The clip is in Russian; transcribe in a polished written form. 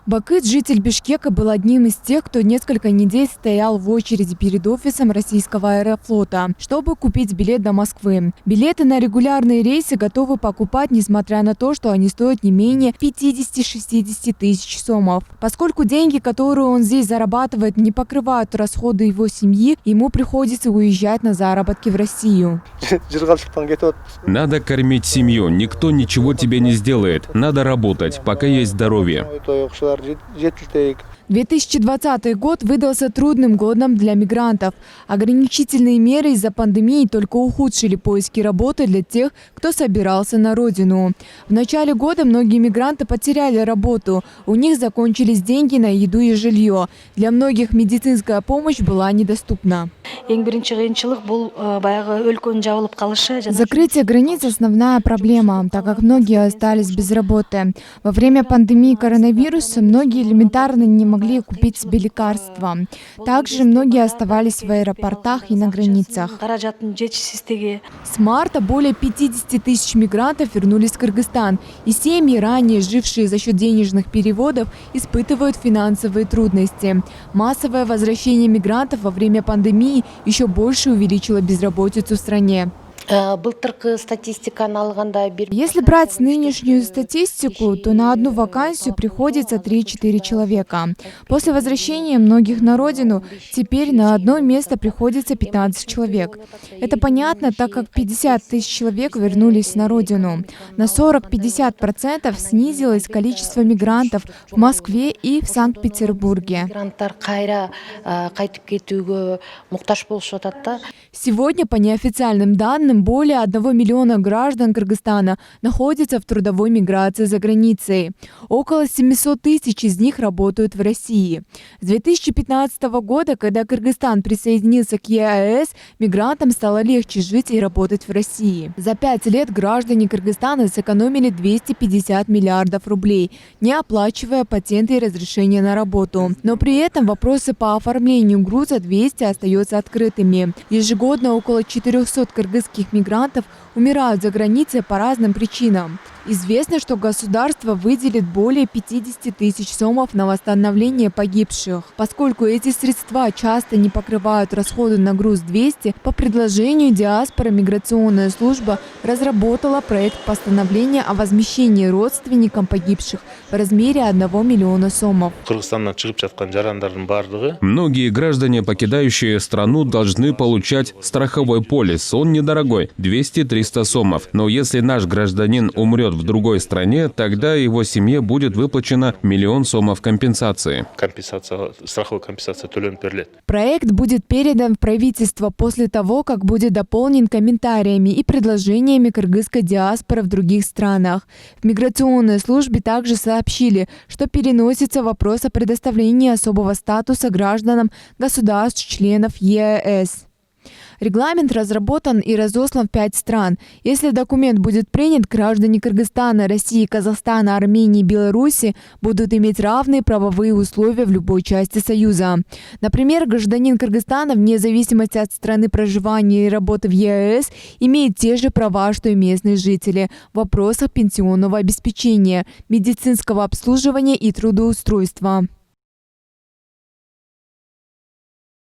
Бакыт, житель Бишкека, был одним из тех, кто несколько недель стоял в очереди перед офисом российского аэрофлота, чтобы купить билет до Москвы. Билеты на регулярные рейсы готовы покупать, несмотря на то, что они стоят не менее 50-60 тысяч сомов. Поскольку деньги, которые он здесь зарабатывает, не покрывают расходы его семьи, ему приходится уезжать на заработки в Россию. Надо кормить семью, никто ничего тебе не сделает. Надо работать, пока есть здоровье. 2020 год выдался трудным годом для мигрантов. Ограничительные меры из-за пандемии только ухудшили поиски работы для тех, кто собирался на родину. В начале года многие мигранты потеряли работу. У них закончились деньги на еду и жилье. Для многих медицинская помощь была недоступна. Закрытие границ – основная проблема, так как многие остались без работы. Во время пандемии коронавируса многие элементарно не могли купить себе лекарства. Также многие оставались в аэропортах и на границах. С марта более 50 тысяч мигрантов вернулись в Кыргызстан, и семьи, ранее жившие за счет денежных переводов, испытывают финансовые трудности. Массовое возвращение мигрантов во время пандемии еще больше увеличило безработицу в стране. Если брать нынешнюю статистику, то на одну вакансию приходится 3-4 человека. После возвращения многих на родину теперь на одно место приходится 15 человек. Это понятно, так как 50 тысяч человек вернулись на родину. На 40-50% снизилось количество мигрантов в Москве и в Санкт-Петербурге. Сегодня, по неофициальным данным, более 1 миллиона граждан Кыргызстана находятся в трудовой миграции за границей. Около 700 тысяч из них работают в России. С 2015 года, когда Кыргызстан присоединился к ЕАЭС, мигрантам стало легче жить и работать в России. За 5 лет граждане Кыргызстана сэкономили 250 миллиардов рублей, не оплачивая патенты и разрешения на работу. Но при этом вопросы по оформлению груза 200 остаются открытыми. Ежегодно около 400 кыргызских мигрантов умирают за границей по разным причинам. Известно, что государство выделит более 50 тысяч сомов на восстановление погибших. Поскольку эти средства часто не покрывают расходы на груз 200, по предложению диаспоры миграционная служба разработала проект постановления о возмещении родственникам погибших в размере 1 миллиона сомов. Многие граждане, покидающие страну, должны получать страховой полис. Он недорогой – 200-300 сомов. Но если наш гражданин умрет в другой стране, тогда его семье будет выплачено 1 миллион сомов компенсации. Страховая компенсация. Проект будет передан в правительство после того, как будет дополнен комментариями и предложениями кыргызской диаспоры в других странах. В миграционной службе также сообщили, что переносится вопрос о предоставлении особого статуса гражданам государств-членов ЕАЭС. Регламент разработан и разослан в 5 стран. Если документ будет принят, граждане Кыргызстана, России, Казахстана, Армении и Беларуси будут иметь равные правовые условия в любой части Союза. Например, гражданин Кыргызстана, вне зависимости от страны проживания и работы в ЕАЭС, имеет те же права, что и местные жители в вопросах пенсионного обеспечения, медицинского обслуживания и трудоустройства.